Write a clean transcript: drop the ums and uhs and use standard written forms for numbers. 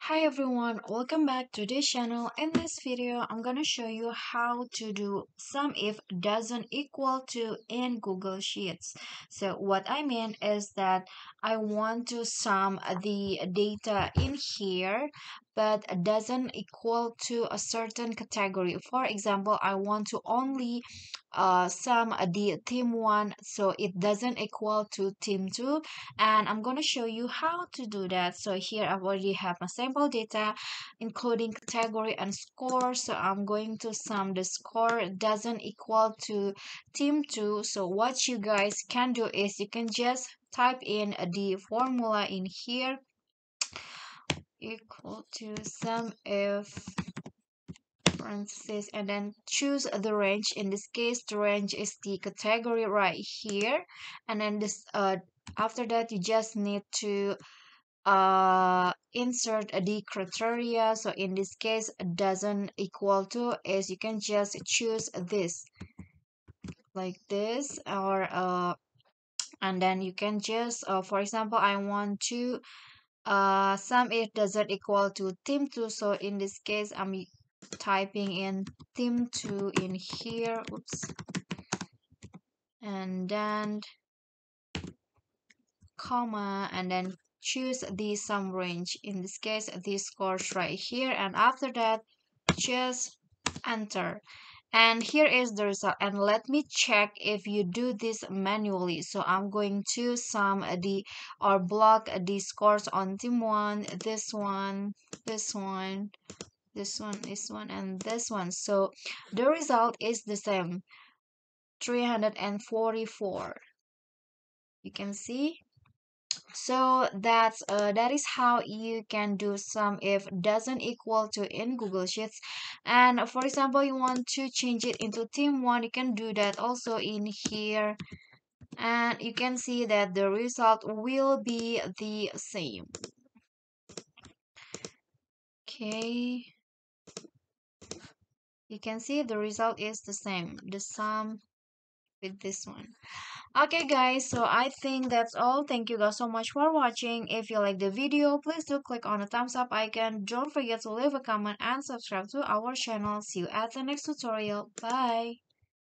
Hi everyone, welcome back to this channel. In this video, I'm gonna show you how to do sum if doesn't equal to in Google Sheets. So what I mean is that I want to sum the data in here, but doesn't equal to a certain category. For example, I want to only sum the team 1, so it doesn't equal to team 2, and I'm going to show you how to do that. So here I already have my sample data including category and score, so I'm going to sum the score doesn't equal to team 2. So what you guys can do is you can just type in the formula in here, equal to sum if parentheses, and then choose the range. In this case the range is the category right here, and then this after that you just need to insert the criteria. So in this case doesn't equal to is you can just choose this like this, or and then you can just for example I want to sum it doesn't equal to team 2, so in this case I'm typing in team 2 in here. Oops. And then comma, and then choose the sum range. In this case these scores right here, and after that just enter, and here is the result. And let me check if you do this manually. So I'm going to sum the or block the scores on team 1, this one, this one, this one, this one, and this one. So the result is the same, 344. You can see. So that is how you can do sum if doesn't equal to in Google Sheets. And for example you want to change it into team 1, you can do that also in here, and you can see that the result will be the same. Okay, you can see the result is the same, the sum with this one. Okay guys, so I think that's all. Thank you guys so much for watching. If you like the video, please do click on the thumbs up icon. Don't forget to leave a comment and subscribe to our channel. See you at the next tutorial. Bye.